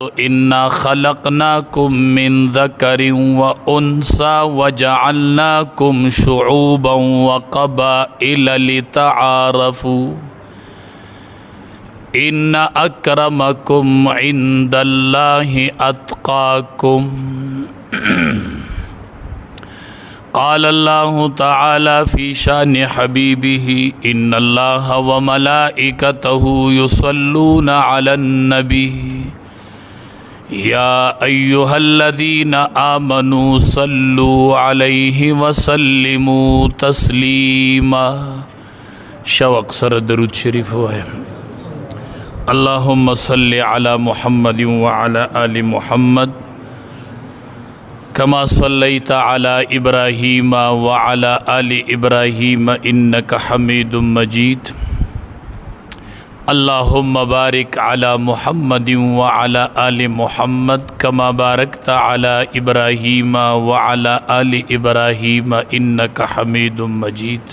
इन्ना खलकनाकुम मिन ज़करिन व उन्सा वजअलनाकुम शुऊबन व क़बाइल लितआरफू इन्ना अक्रमकुम इंदल्लाहि अत्क़ाकुम। क़ाल अल्लाहु तआला फ़ी शानि हबीबिही इन्नल्लाहा व मलाइकतहु युसल्लूना अलन नबी या अय्युहल्लज़ीना आमनू सल्लू अलैहि वसल्लिमू तस्लीमा। शौक़ सर दरूद शरीफ हुआ है। अल्लाहुम्मा सल्लि अला मुहम्मदिन व अला आलि मुहम्मद कमा सल्लैता अला इब्राहीम व अला आलि इब्राहीम इन्नका हमीदुम मजीद। अल्लाहुम्मा बारिक अला मुहम्मदिन व अला आलि मुहम्मद कमा बारकता अला इब्राहीम व अला आलि इब्राहीम इन्नका हमीदुम मजीद।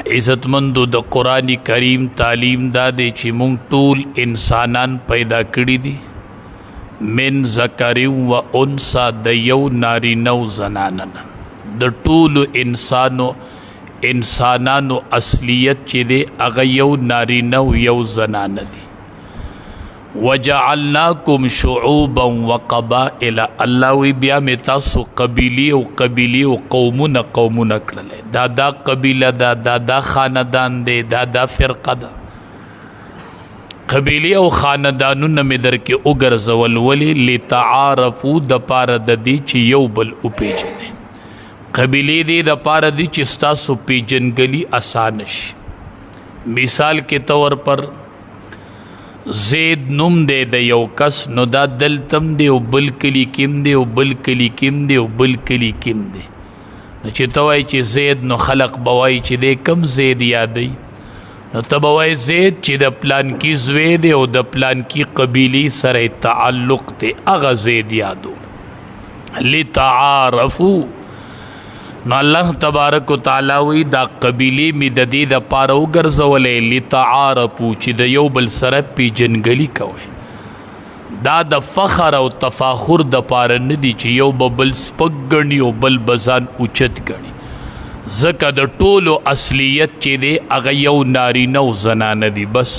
इज़्ज़तमंदो द कुरान करीम तालीम दादे ची मुंग टूल इंसानान पैदा कड़ी दी मिन ज़करिन व उन्सा द यौ नारी नौ जनानन। द टूल इंसानानो असलियत ची दे अगा यौ नारी नौ यौ जनान दी। वजअलनाकुम शुऊबन व क़बाइल। अल्लाह वी बिया में तासु कबीली कौमुन कड़ले दादा कबीला दादा ख़ानदान दे दादा फ़िरक़ा दा कबीली और ख़ानदानुन में दर के उगर ज़वल वली लितआरफू द पार दी ची यौ बल उपेजने। कबीले दे द पार दी चिस्ता सुपेजन गली आसानश। मिसाल के तौर पर ज़ेद नुम दे द यौ कस नो दा दलतम दे बल कली किम दे बल कली किम दे बल कली किम दे न चितवाई ची ज़ेद नो खलक बवाई ची दे कम ज़ेद यादई न तबवाई ज़ेद ची द प्लान की ज़वे दे और द प्लान की कबीली सर ताल्लुक़ ते अगा ज़ेद यादो लितआरफू न अल्लाह तबारक व तआला वी दा कबीले में ददी द पार उगर्ज़वले लितआरफू ची द यौ बल सर पेजन गली कवे। दा द फ़ख्र और तफ़ाखुर द पार नदी ची यौ बल स्पक गणी और बल बजान उचत गणी। ज़का द टोलो असलियत ची दे अगा यौ नारी नौ ज़नान दी। बस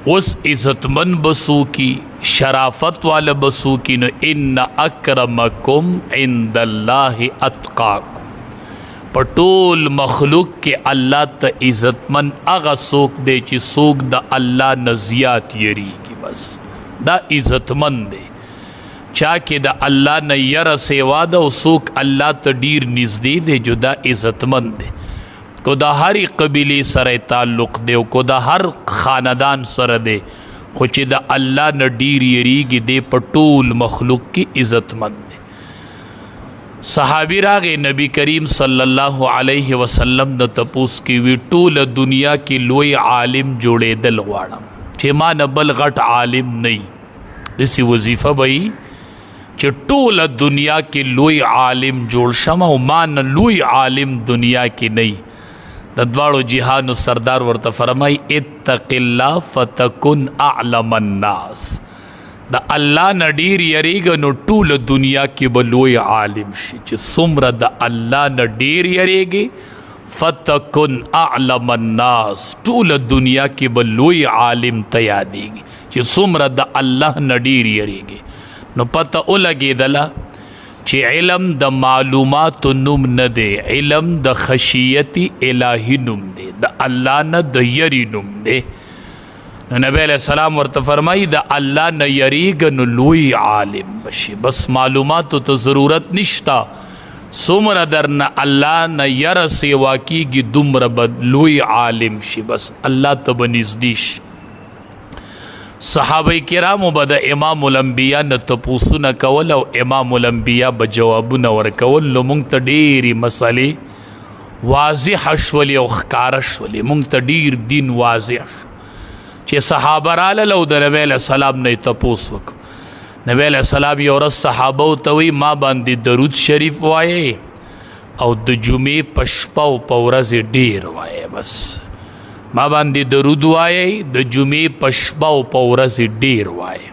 उस इज़्ज़तमंद बसू की शराफत वाला बसू की न इन्ना अक्रमकुम इंदल्लाहि अत्क़ाकुम। पटोल मखलूक के अल्लाह त इज़्ज़तमंद अगा सोक दे ची सोक द अल्लाह नज़ियात यरीगी। बस दा इज़्ज़तमंद दे चाके द अल्लाह न यर सेवा द सोक अल्लाह त डीर निज़दे दे जो दा इज़्ज़तमंद दे। को दा हर कबीले सर ताल्लुक़ दे को दा हर ख़ानदान सर दे खुच द अल्लाह न डीर यरीगी दे पटोल मखलूक की इज़्ज़तमंद दे। सहाबी रागे नबी करीम सल्लल्लाहु अलैहि वसल्लम द तपूस की वी टूल दुनिया की लोई आलिम जोड़े दल वाड़म चे मान बल गट आलिम नहीं इसी वजीफ़ा भाई चे टूल दुनिया की लोई आलिम जोड़ शमा मान लोई आलिम दुनिया की नहीं। दद्वाड़ो जिहान सरदार वर्त फरमाई इत्तक़िल्लाह फ़तकुन अअलमन नास। द अल्लाह न डीर यरीग नो टूल दुनिया की बलोय आलिम शी सुमर द अल्लाह न डीर यरेगे फ़तकुन अअलमन नास टूल दुनिया की बलोय आलिम तया देगी ची सुमर द अल्लाह न डीर यरेगे नो पता ओ लगे दला चे इलम द मालूमात नुम न दे इलम द खशियती इलाही नुम दे द अल्लाह न द यरी नुम दे। नबी अलैहिस्सलाम वर्त फरमाई द अल्लाह न यरीग न लोई आलिम बशी। बस मालूमात तो ज़रूरत निश्ता सुमर दर न अल्लाह न यर सेवा की गी दुमर बद लोई आलिम शी। बस अल्लाह तब निज़दीश सहाबाई किरामो बद इमामुल अंबिया न तपूसु न कवल और इमामुल अंबिया बजवाबु न वर कवल लो मुंग त डेरी मसले वाज़िह शवली और ख़कारशवली मुंग त डीर दिन वाज़िह चे सहाबा रालो द नबी अलैहिस्सलाम ने तपूस वक नबी अलैहिस्सलाम और सहाबा तवी माँ बांदी दरूद शरीफ वाये और द जुमे पशपा पौरा से डेर वाये। बस ما باندې درود وایي د جمعې په شپه او په ورځ ډیر وایي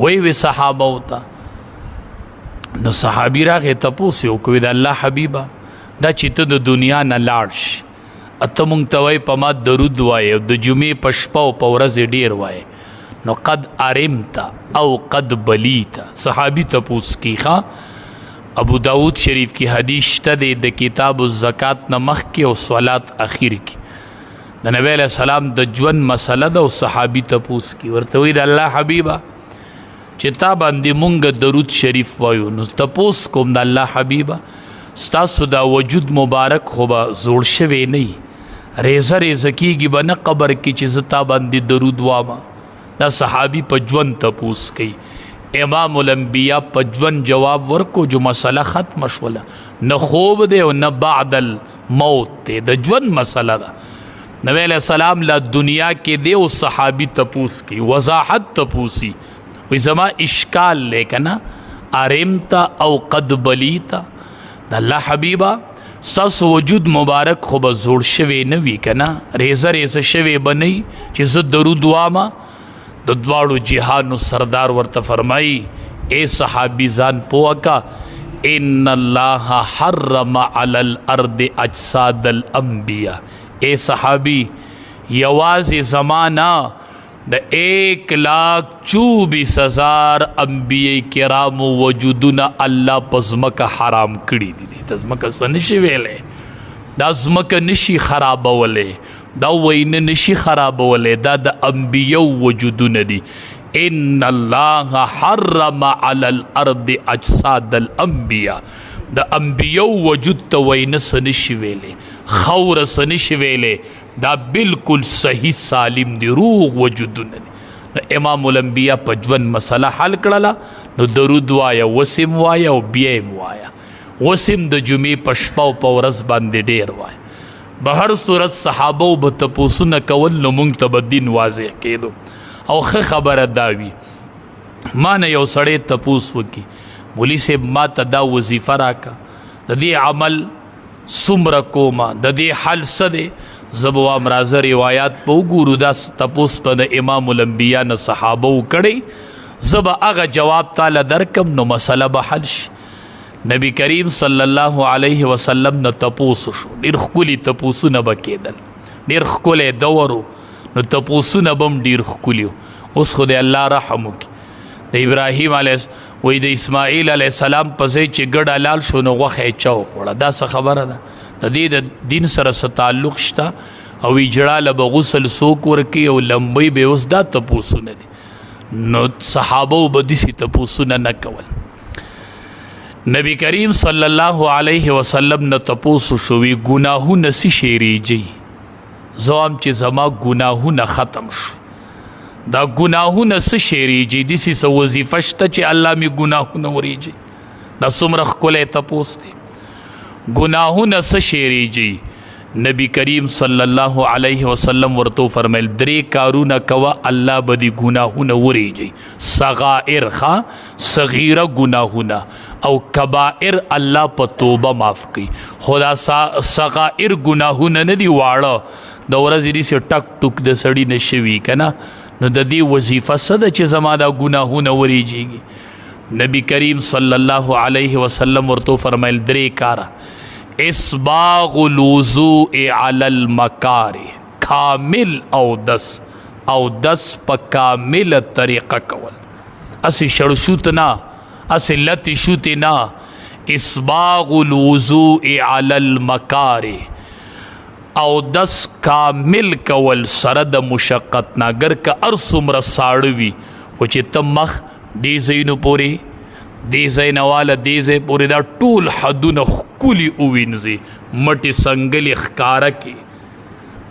وی صحابه وته نو صحابي راغې تپوس یې وکړو د الله حبیبه دا چې ته د دنیا نه لاړ شي اته مونږ ته وایي په ما درود وایي او د جمعې په شپه او په ورځ ډیر وایي نو قد ارمت او قد بلیت صحابي تپوس کیخه ابو داود شریف کی حدیث شته دی د کتاب الزکات نه مخکې او صلات اخیر کی د نبی علیہ السلام د ژوند مسله ده او صحابي تپوس کی ورته وی د الله حبیبه چې تا باندې مونږ درود شریف وایو نو تپوس کوم د الله حبیبه ستاسو دا وجود مبارک خو به زوړ شوی نه ریزه ریزه کیږي به نه قبر کې چې زه تا باندې درود واما دا صحابي په ژوند تپوس کوي امام الانبیاء په ژوند جواب ورکو جو مسله ختم شوله نه خوب دی او نه بعد الموت دی د ژوند مسله ده نبی علیہ السلام لا دنیا کې دی او صحابي تپوس کی وضاحت تپوسی وی زما اشکال لیکنا ارمتا او قد بلیتا د الله حبیبا ستاسو وجود مبارک خو به زوړ شوی نه وي که نه ریزه ریزه شوی به نه چې زه درود واما د دواړو جهانو سردار ورته فرمایي اے صحابي ځان پوه کا ان الله حرم علی الارض اجساد الانبیاء اے صحابی یوازې زمانہ د 1,24,000 انبیاء کرامو وجودونه الله په ځمکه حرام کړي دي د ځمکه څه نشي ویلی دا ځمکه نشي خرابولی دا وینه نشي خرابولی دا د انبیاء وجودونه دي ان الله حرم علی الارض اجساد الانبیاء د انبیاء وجود ته وینه څه نشي ویلی خور څه نشي ویلی دا بالکل صحیح سالم دی روغ وجودونه دي امام الانبیاء په ژوند مسله حل کړله نو درود وایه وسم وایه او بیا یې وایه وسم د جمعې په شپه او په ورځ باندې ډېر وایه به هر صورت صحابو به تپوسونه کول نو موږ ته به دین واضح کېدو او ښه خبره دا وي ما نه یو سړی تپوس وکړي مولي صاحب ما ته دا وظیفه راکه د دې عمل څومره کومه د دې حل څه دی زه به وایم راځه روایات به وګورو دا تپوس به د امام الانبیا نه صحابه وکړی زه به هغه جواب تاله درکم نو مسله به حل شي نبی کریم صلی الله علیه وسلم نه تپوس شو ډېر ښکلي تپوسونه به کېدل ډېر ښکلی دور نو تپوسونه به هم ډېر ښکلي اوس خو د الله رحم وکړي د ابراهیم علیه وی د اسماعیل علیه السلام په ځای چې ګډ حلال شو نو غوښه یې چا وخوړه دا څه خبره ده د دې د دین سره څه تعلق شته او اجړاله به غسل څوک ورکوي او لمبۍ به اوس دا تپوسونه دي نو صحابو به داسې تپوسونه نه کول نبی کریم صلی الله علیه وسلم نه تپوس شو وی ګناهونه څه شی ریږي زه وایم چې زما ګناهونه ختم شو دا گناهونه څه شی ریږي داسې څه وظیفه شته چې الله مې ګناهونه وریږي دا څومره ښکلی تپوس دی گناهونه څه شی ریږي نبی کریم صلی الله علیه وسلم ورته فرمیل 3 کارونه کوه الله به دې ګناهونه وریږي صغائر صغیره گناهونه او کبائر الله په توبه معاف کوي خو دا صغائر گناهونه نه دي واړه د ورځې داسې ټک ټوک د سړي نه شوي که نه نو د دې وظیفه څه ده چې زما دا ګناهونه وریږي نبی کریم صلی الله علیه وسلم ورته فرمیل 3 کاره اسباغ الوضوء علی المکاره کامل اودس په کامل طریقه کول اسی شړشوت نه اسی لتی شوت نه اسباغ الوضوء علی المکاره اودس کامل کول سره د مشقت نه اگر که هر څومره ساړه وي خو چې ته مخ دې ځایونو پورې دې ځای نه واله دې ځای پورې دا ټول حدونه ښکلي ووینځي مټې سنګلې ښکاره کړي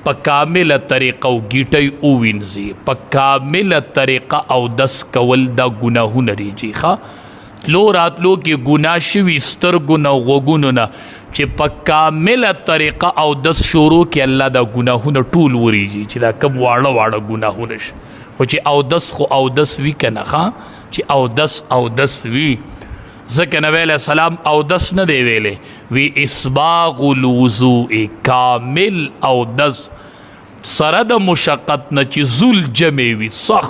په کامله طریقه او ګیټۍ ووینځي په کامله طریقه اودس کول دا ګناهونه ریږي ښه تلو راتلو کې ګناه شوي سترګو نه غوږونو نه چې په کامله طریقه اودس شروع کې الله دا ګناهونه ټول وریږي چې دا کم واړه واړه ګناهونه شي خو چې اودس خو اودس وي که نه ښه چې اودس وي ځکه نبی علیه السلام اودس نه دی ویلی وی اسباغ الوضوء کامل اودس سره د مشقت نه چې زول جمع وي سخ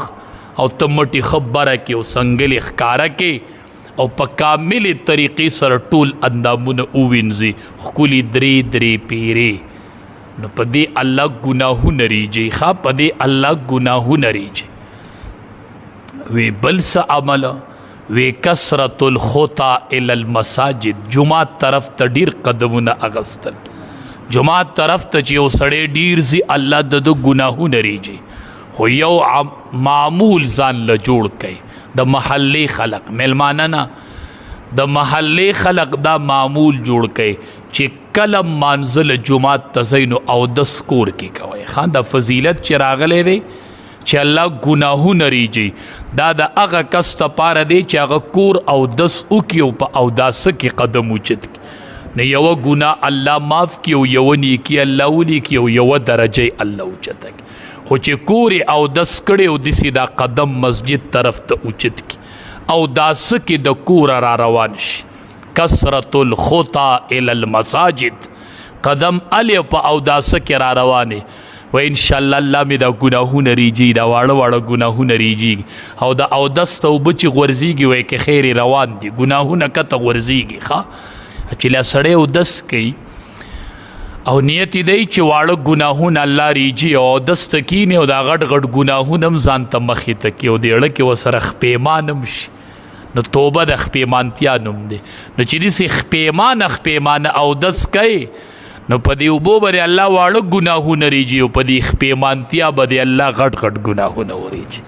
او ته مټې خبره کې او سنګلې ښکاره کې او په کاملې طریقې سره ټول اندامونه ووینځي ښکلي درې پیرې نو په دې الله ګناهونه ریجي ښه په دې الله ګناهونه ریجي وی بل څه عمله وی کثرت الخطا الی المساجد جمعات طرف ته ډیر قدمونه اغستل جمعات طرف ته چې یو سړی ډیر زی الله د ګناهونه ریجي خو یو معمول ځان له جوړ کړي د محلي خلق ملمانه نه د محلي خلق دا معمول جوړ کړي چې کلم منزل جمعات تزینو او د سکور کې کوي خان د فضیلت چې راغلی دی چې الله ګناهونه ریجي دا د هغه کس لپاره دی چې هغه کور او دس وکړي او په اوداسه کې قدم اوچت کړي نه یوه ګناه الله معاف کړي او یوه نیکي الله ولیکي او یوه درجه الله اوچته کړي خو چې کور یې اودس کړی او داسې دا قدم مسجد طرف ته اوچت کړي اوداسه کې د کوره را روان شي کثرت الخطا الی المساجد قدم الی په اوداسه کې را روانې و انشاءالله الله مې دا ګناهونه ریجي دا واړه ګناهونه ریجي او دا اودس ته اوبه چې غورځېږي وایي که خیر روان دي ګناهونه کته غورځېږي ښه چې لا سړی اودس کوي او نیت دی چې واړه ګناهونه الله ریجي او اودس ته کینې او دا غټ ګناهونه هم ځان ته مخې ته کړي او د اړه کې ورسره خپیمان هم شي نو توبه د خپیمانتیا نوم دی نو چې داسې خپیمانه اودس کوي نو په دې اوبو به د الله واړه ګناهونه ریجي او په دې خپیمانتیا به د الله غټ ګناهونه وریجي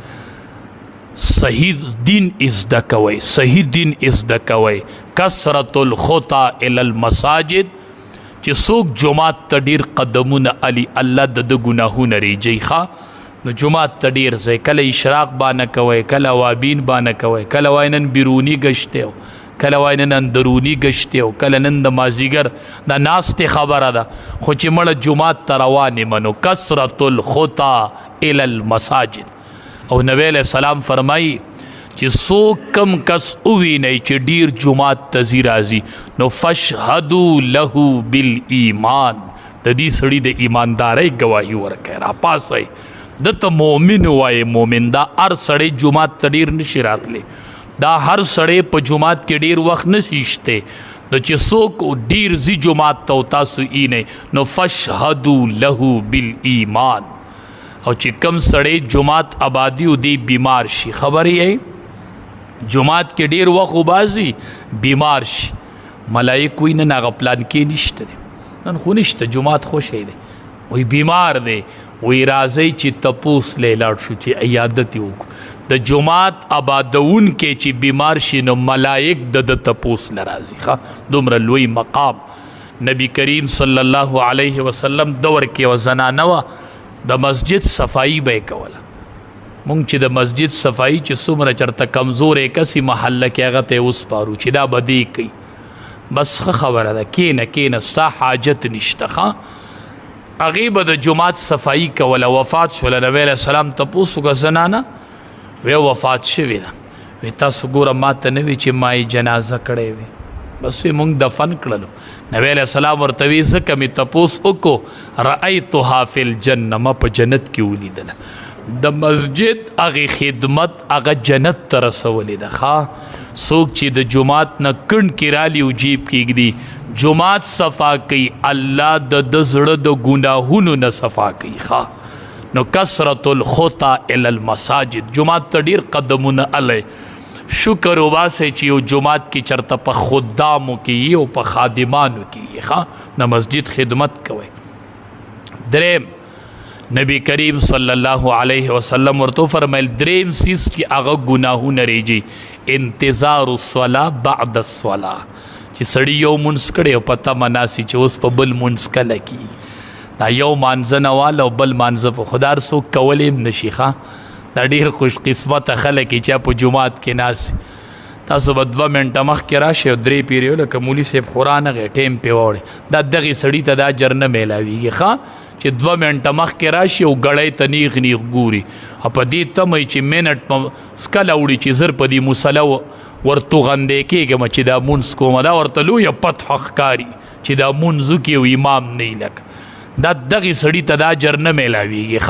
صحیح دین ازده کوئ کثرت الخطا الی المساجد چې څوک جمعات ته ډېر قدمونه علي الله د ګناهونه ریجي ښه نو جمعات ته ډېر ځئ کله اشراق باندې کوئ کله وابین باندې کوئ کله وایي نن بیروني ګشت دی کله وایي نن اندروني ګشت دی کله نن د مازدیګر د ناستې خبره ده خو چې مړه جمعات ته روان یم نو کثرت الخطا الی المساجد او نبی علیہ السلام فرمایي چې څوک کم کس ووینئ چې ډیر جمعات ته ځي راځي نو فاشهدوا له بالایمان د دې سړي د ایماندارۍ ګواهي ورکړئ راپاڅئ دته مؤمن وایي مؤمن دا هر سړی جمعات ته ډیر نشي راتلی دا هر سړی په جمعات کې ډیر وخت نشي شته نو چې څوک ډیر ځي جمعات ته او تاسو اینئ نو فاشهدوا له بالایمان او چې کم سړی جمعات آبادي او دی بیمار شي خبرې یې جمعات کې ډیر وخت وباسي بیمار شي ملایک وایي نن هغه پلان کې نشته دی نن خو نشته جمعات خوشی دی وایي بیمار دی وایي راځئ چې تپوس لی لاړ شو چې عیادت یې وکړو د جمعات آبادونکی چې بیمار شي نو ملایک د تپوس نه راځي ښه دومره لوی مقام نبی کریم صلی الله علیه وسلم دور کې یوه زنانه وه د مسجد صفایي به یې کوله مونږ چې د مسجد صفایي چې څومره چېرته کمزورې کسي محله کې هغه ته یې وسپارو چې دا به دې کوي بس ښه خبره ده کښېنه ستا حاجت نشته ښه هغې به د جومات صفایي کوله وفات شوله نبی علیه السلام تپوس وکړه زنانه وی وفات شوې ده وی تاسو ګوره ما ته نه وي چې ما یې جنازه کړی وي بس وی مونږ دفن کړلو نبی علیه السلام ورته وی ځکه مې تپوس وکړو رأیتها فی الجنه ما په جنت کې ولیدله د مسجد هغې خدمت هغه جنت ته رسولې ده ښه څوک چې د جومات نه کنډ کې رالي او جیب کېږدي جومات صفا کوي الله د زړه د ګناهونو نه صفا کوي ښه نو کثرت الخطا الی المساجد جومات ته ډېر قدمونه الی شکر وباسئ چې یو جومات کې چېرته په خدامو کې او په خادمانو کې ښه د مسجد خدمت کوئ دریم نبی کریم صلی الله علیه وسلم ورته فرمایل دریم سیز چې هغه ګناهونه ریجي انتظار الصلاة بعد الصلاة چې سړي یو مونځ کړی او پته مناسي چې اوس په بل مونځ کله کېږي دا یو مانځه نه واله او بل مانځه په خو دا هر څوک کولی هم نشي ښه دا ډېر خوش قسمته خلک چې په جومات کې ناست تاسو به 2 منټه مخکې راشئ او 3 پیرې لکه مولي صاحب خورا نغی ټیم پې واوړئ دا دغې سړي ته دا اجر نه میلاویږي ښه چې 2 منټه مخکې راشي او ګړی ته نیغ ګوري او په دې تمئ چې منټ په سکله وړي چې زر په دې مسله ورتوغندی کېږم چې دا مونځ کومه دا ورته لویه پتحه ښکاري چې دا مونځ وکړي او امام نه لکه دا دغه سړي ته دا اجر نه میلاویږي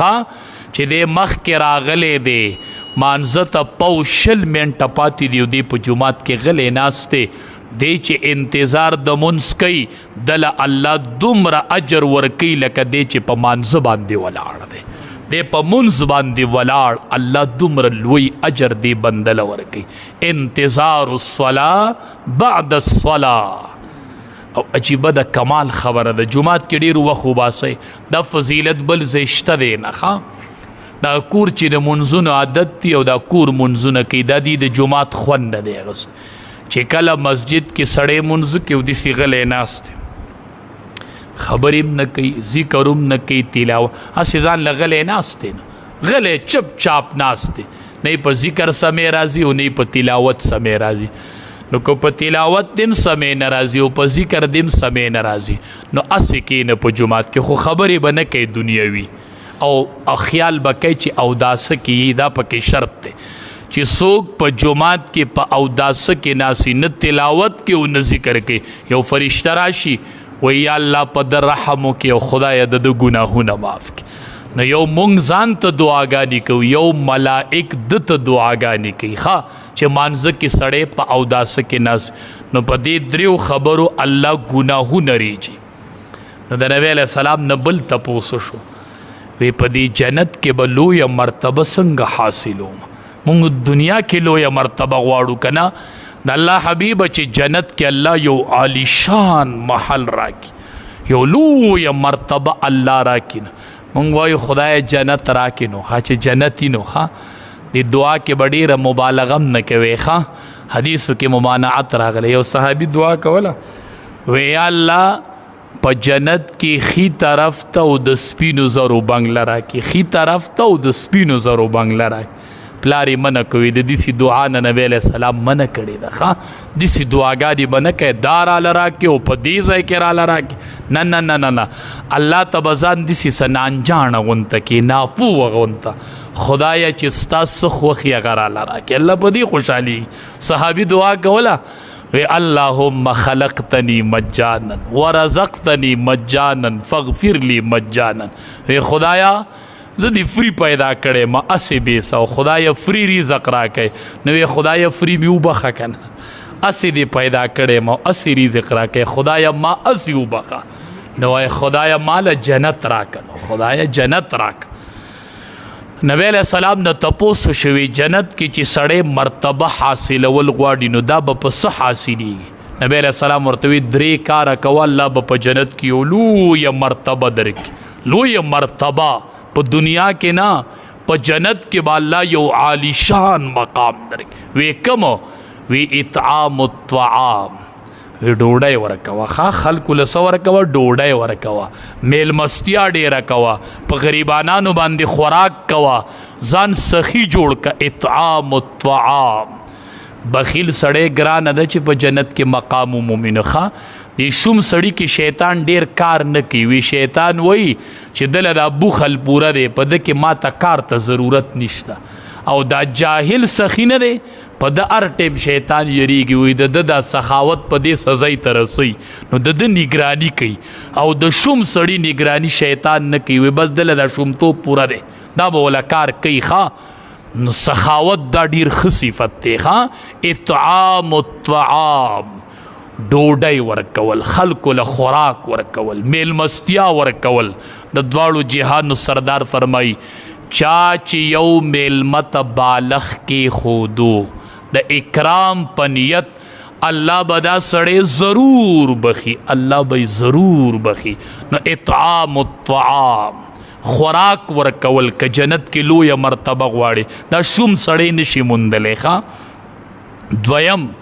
چې دی مخکې راغلی دی مانځه ته پو شل منټه پاتې دی او دی په جومات کې غلی ناست دی دی چې انتظار د مونځ کوي دله الله دومره اجر ورکوي لکه دی چې په مانځه باندې ولاړ دی دی په مونځ باندې ولاړ الله دومره لوی اجر دی بندله ورکوي انتظار الصلاة بعد الصلاة او عجیبه د کمال خبره ده جومات کې ډېر وخت وباسئ دا فضیلت بل ځای شته دی نه دا کور چې د منځونو عادت دی او دا کور منځونه کوي دا دی د جومات خوند نه دی اغوست چې کله مسجد کې سړی منځو کې او داسې غلی ناست دی خبرې هم نه کوي ذکر هم نه کوي تلاوت هسې ځان له غلی ناست دی نه غلی چپ چاپ ناست دی نه په ذکر سمې راځي او نه په تلاوت سمې راځي نو که په تلاوت دیم سمې نه راځي او په ذکر دیم سمې نه راځي نو هسې کښېنه په جومات کې خو خبرې به نه کوي دنیوي او خیال به کوي چې اوداسه کې دا پکې شرط دی چې څوک په جومات کې په اوداسه کې ناسي نه تلاوت کې او نه ذکر کې یو فرشته راشي وایي یا الله په ده رحم وکړي او خدایه د ده ګناهونه معاف کړي نو یو مونږ ځان ته دعاګانې کوو یو ملائک ده ته دعاګانې کوي چې مانځه کې سړی په اوداسه کې ناس نو په دې دریو خبرو الله ګناهونه ریږي نو د نبی علیه السلام نه بل تپوسو شو وی په دې جنت کې به لویه مرتبه څنګه حاصلوم مونږ دنیا کې لویه مرتبه غواړو که نه د الله حبیبه چې جنت کې الله یو عالیشان محل راکړي یو لویه مرتبه الله راکړي نه مونږ وایو خدای جنت راکړي نو چې جنتي نو د دعا کې به ډېره مبالغه هم نه کوي حدیثو کې ممانعت راغلی یو صحابي دعا کوله وی یا الله په جنت کې خي طرف ته او د سپینو زرو بنګله راکړي خي طرف ته او د سپینو زرو بنګله راکړي پلار یې منع کوي د داسې دعا نه نبی علیه السلام منع کړې ده داسې دعاګانې به نه کوي دا راله راکړي او په دې ځای کې راله راکړي نه نه نه نه نه الله ته به ځان داسې څه نانجاڼه غونته کړي ناپوه غونته خدایه چې ستا څه خوښي هغه راله راکړي الله په دې خوشحالي صحابي دعا کوله وی اللهم خلقتنی مجانا ورزقتنی مجانا فاغفر لی مجانا وی خدایا زه دی فری پیدا کړی ما اسې بیسه او خدای فری رزق راکړی نو وی خدای فری مې وبخه که نه اسې دی پیدا کړی ما اسې رزق راکړی خدایا ما اسې وبخه نو وی خدایا ماله جنت راکړه نو خدایا جنت راکړه نبی علیہ السلام نه تپوسو شوي جنت کې چې سړی مرتبه حاصلول غواړي نو دا به په څه حاصلېږي نبی علیہ السلام ورته وی 3 کاره کوه الله به په جنت کې یو لویه مرتبه درکړي لویه مرتبه په دنیا کې نه په جنت کې به الله یو عالیشان مقام درکړي وی کوم وی اطعام الطعام وی ډوډۍ ورکوه خلکو له څه ورکوه ډوډۍ ورکوه میلمستیا ډېره کوه په غریبانانو باندې خوراک کوه ځان سخي جوړ که اطعام الطعام بخیل سړی ګرانه ده چې په جنت کې مقام ومومي نو د شوم سړي کې شیطان ډېر کار نه کوي وی شیطان وایي چې دله دا بوخل پوره دی په ده کې ما ته کار ته ضرورت نشته او دا جاهل سخی نه دی په د هر ټیم شیطان یریږي وایي د ده دا سخاوت په دې سزای ته رسوي نو د ده نګراني کوي او د شوم سړي نګراني شیطان نه کوي وایي بس دله دا شومتوب پوره دی دا به وله کار کوي نو سخاوت دا ډېر ښه صفت دی اطعام الطعام ډوډۍ ورکول خلکو له خوراک ورکول میلمستیا ورکول د دواړو جهانو سردار فرمایي چا چې یو میلمه ته بالغ کېښودو د اکرام په نیت الله به دا سړی ضرور بخي الله به ضرور بخي نو اطعام الطعام خوراک ورکول که جنت کې لویه مرتبه غواړي دا شوم سړی نشي موندلی دویم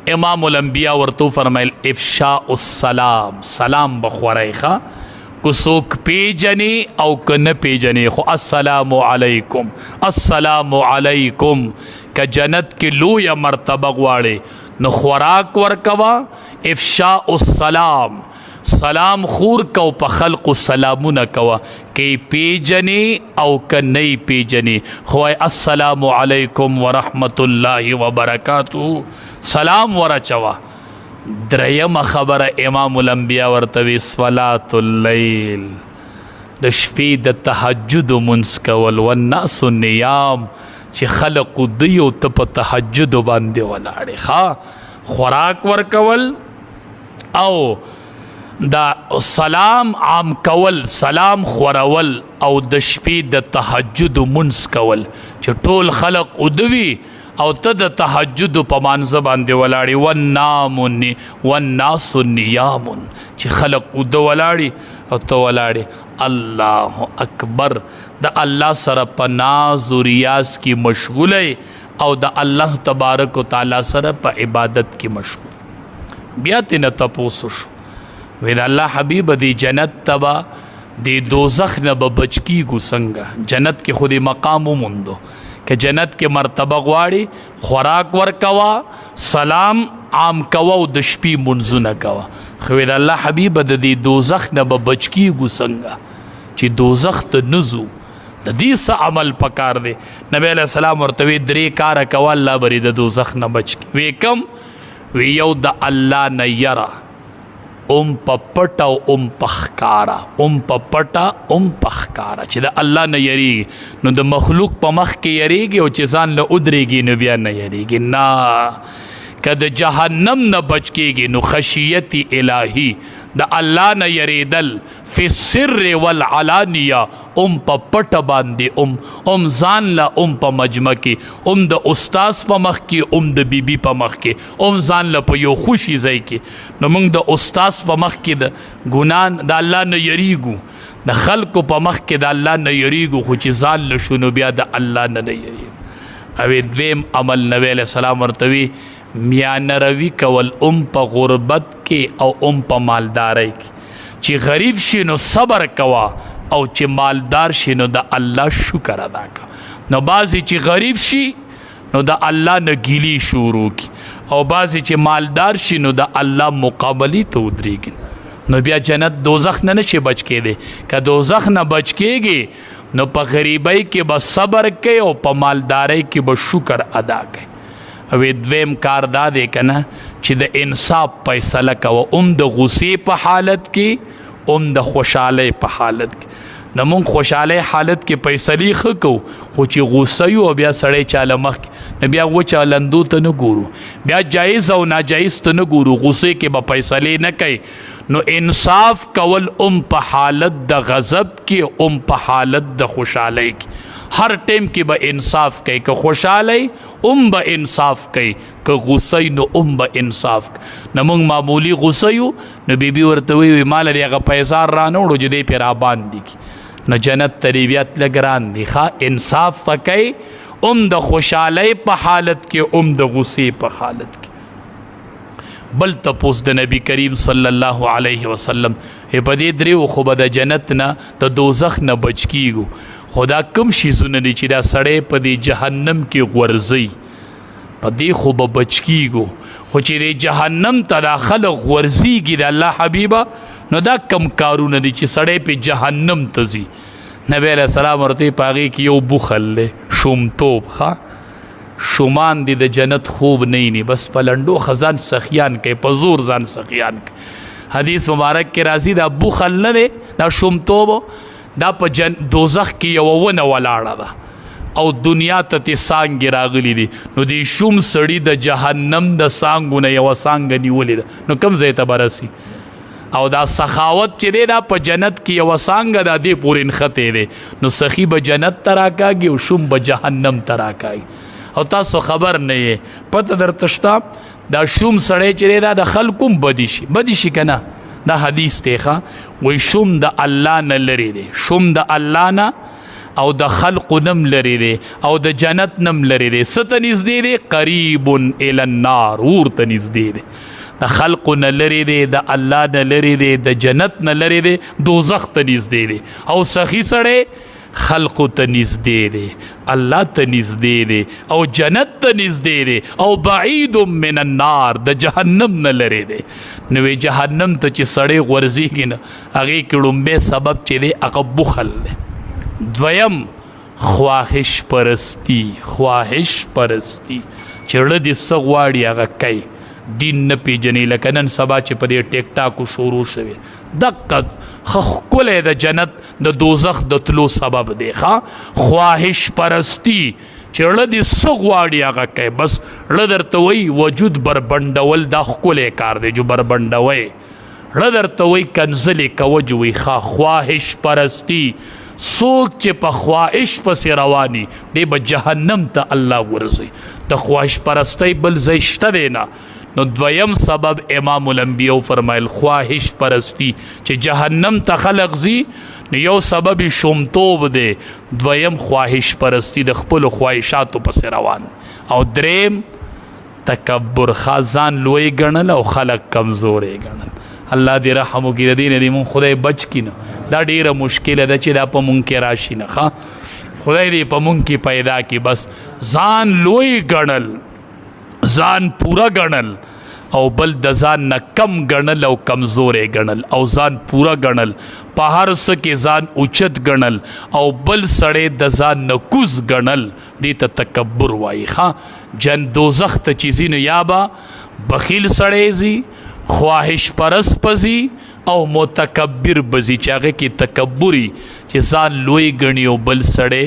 امام الانبیاء ورتو فرمایل افشاء السلام سلام بخورای کو څوک پیژني او که نه پیژني خو السلام علیکم السلام علیکم که جنت کې لویه مرتبه غواړي نو خوراک ورکوه افشاء السلام سلام خور کو په خلقو سلامونه کوه که پیژني او که نه پیژني خو السلام علیکم ورحمت الله وبرکاته سلام ورچوه دریم خبره امام الانبیاء ورته وی صلاة اللیل د شپې د تهجد منځ کول والناس نیام چې خلق دی او ته په تهجد باندې ولاړې ښه خوراک ورکول او دا سلام عام کول سلام خورول او د شپې د تهجد منځ کول چې ټول خلق ادوي او ته د تهجد په مانځه باندې ولاړې والناس نیام چې خلق اده ولاړې او ته ولاړې الله اکبر د الله سره په ناز و ریاض کې مشغوله او د الله تبارک و تعالی سره په عبادت کې مشغول بیا تینا تپوسو شو وی د الله حبیب دی جنت تبا دی دوزخ نه به بچ کیږو څنګه جنت کې خودی مقام وموندو که جنت کې مرتبه غواړي خوراک ورکوا سلام عام کوا او د شپې منځونه کوا خو د الله حبیب د دې دوزخ نه به بچ کیږو څنګه چې دوزخ ته نزو د دې څه عمل پکار دی نبی علیہ السلام ورته وی درې کاره کوه الله بری د دوزخ نه بچ کی وی کم وی یو د الله نه یره په پټه او په ښکاره په پټه په ښکاره چې د الله نه یریږي نو د مخلوق په مخ کې یریږي او چې ځان له ودرېږي نو بیا نه یریږي نه که د جهنم نه بچ کېږي نو خشیت الهی د الله نه یریدل فی السر والعلانیه په پټه باندې ځان له په مجمع کې د استاذ په مخ کې د بیبي په مخ کې ځان له په یو خوشي ځای کې نو موږ د استاذ په مخ کې د ګناه د الله نه یریږو د خلکو په مخ کې د الله نه یریږو خو چې ځان له شو نو بیا د الله نه یریږو او دویم عمل نبی علیہ السلام ورته وی میانه روي کول په غربت کې او په مالدارۍ کې چې غریب شي نو صبر کوا او چې مالدار شي نو د الله شکر ادا کا نو بعضې چې غریب شي نو د الله نه ګیلي شروع کی او بعضې چې مالدار شي نو د الله مقابلې ته ودرېږي نو بیا جنت دوزخ نه نشي بچ کېدی که دوزخ نه بچ کېږي نو په غریبۍ کې به صبر کوي او په مالدارۍ کې به شکر ادا کوي او دویم کار دا دی که نه چې د انصاف فیصله کوه د غصې په حالت کې د خوشحالۍ په حالت کې نو مونږ خوشحالۍ حالت کې فیصلې ښه کوو خو چې غصه یو او بیا سړی چاله مخکې نو بیا وچه لندو ته نه ګورو بیا جایز او ناجایز ته نه ګورو غصې کې به فیصلې نه کوي نو انصاف کول په حالت د غضب کې په حالت د خوشحالۍ کې هر ټیم کې به انصاف کوي که خوشحالی به انصاف کوي که غصه نو به انصاف کوي نه موږ معمولی غصه یو نو بیبي ورته وی مال دی هغه پیسار رانوړو چې دی پې راباندې نو جنت ته دی بیا تله ګران دی ښه انصاف کوي د خوشحالی په حالت کې د غصې په حالت کې بل تپوس د نبی کریم صلی الله علیه وسلم په دې دریو خو به د جنت نه د دوزخ نه بچ کیږو خدا کم شیزونه دي چې دا سړی په دې جهنم کې غورځي په دې خو به بچ کیږو خو چې د جهنم ته دا خلق غورځېږي د الله حبیبه نو دا کم کارونه دي چې سړی په جهنم ته ځي نبی علیہ السلام ورته په هغې کې یو بخل دی شومتوب ښه شومان دی د جنت خوب نه بس په لنډو خزان سخیان کوي په زور ځان سخیان کوي حدیث مبارک کې راځي دا بخل نه دی دا شومتوب دا په دوزخ کې یوه ونه ولاړه ده او دنیا ته تې څانګې راغلي دي نو د شوم سړي د جهنم د څانګو نه یوه څانګه نیولې ده نو کوم ځای ته به رسي او دا سخاوت چې دی دا په جنت کې یوه څانګه دا دې پورې نښتې دی نو سخي به جنت ته راکاږي او شوم به جهنم ته راکاږي او تاسو خبر نه یې پته درته شته دا شوم سړی چې دی دا د خلکو هم بدي شي که نه دا حدیث دی ښه وایي شوم د الله نه لرې دی شوم د الله نه او د خلقو نم لرې دی او د جنت نم لرې دی څه ته نږدې دی قریب الی النار اور ته نږدې دی د خلقو نه لرې دی د الله نه لرې دی د جنت نه لرې دی دوزخ ته نږدې دی او سخي سړی خلقو ته نږدې دی الله ته نږدې دی او جنت ته نږدې دی او بعید من النار د جهنم نه لرې دی نو جهنم ته چې سړی غورځېږي نه هغې کې لومبی سبب چې دی هغه بخل دی دویم خواهش پرستی چې زړه دې څه غواړي هغه کوي دین نه پیژنې. لکه نن سبا چې په دې ټیک ټاکو شروع شوی دقه ښکلی د جنت د دوزخ د تلو سبب دی. خواهش پرستی چې ړه دې څه غواړي هغه کوي. بس ړه درته وایي وجود بربنډول دا ښکلی کار دی جو بربنډوئ. ړه درته وایي کنځلې کوه جو وایي خواهش پرستی. څوک چې په خواهش پسې رواني دی به جهنم ته الله ورځي. د خواهش پرستۍ بل ځای شته دی نه. نو دویم سبب امام الانبیاء فرمایل خواهش پرستی چې جهنم ته خلق ځي. نو یو سبب شومتوب دی، دویم خواهش پرستی د خپلو خواهشاتو پسې روان، او دریم تکبر ځان لوی ګڼل او خلق کمزوری ګڼل. الله دې رحم وکړي د دې نه دې مونږ خدای بچ کړي نه. دا ډېره مشکله ده چې دا په مونږ کې راشي نه. خدای دې په مونږ کې پیدا کړي. بس ځان لوی ګڼل، ځان پوره ګڼل، او بل د ځان نه کم ګڼل او کمزورې ګڼل، او ځان پوره ګڼل، په هر څه کې ځان اوچت ګڼل، او بل سړی د ځان نه کوز ګڼل، دې ته تکبر وایي. جن دوزخ ته چې ځي نو یا به بخیل سړی ځي، خواهش پرست پزي، او متکبر بزي چې هغه کې تکبري چې ځان لوی ګڼي او بل سړی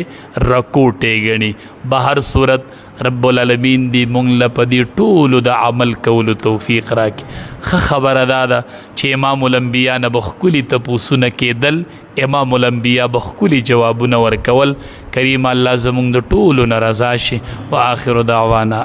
رکوټې ګڼي. بهر صورت رب العالمین دی مونږ له په دې ټولو د عمل کولو توفیق راکړي. ښه خبره دا ده چې امام الانبیا نه به ښکلي تپوسونه کېدل، امام الانبیا به ښکلي جوابونه ورکول. کریم الله زمونږ د ټولو نه رضا شي. و آخر دعوانا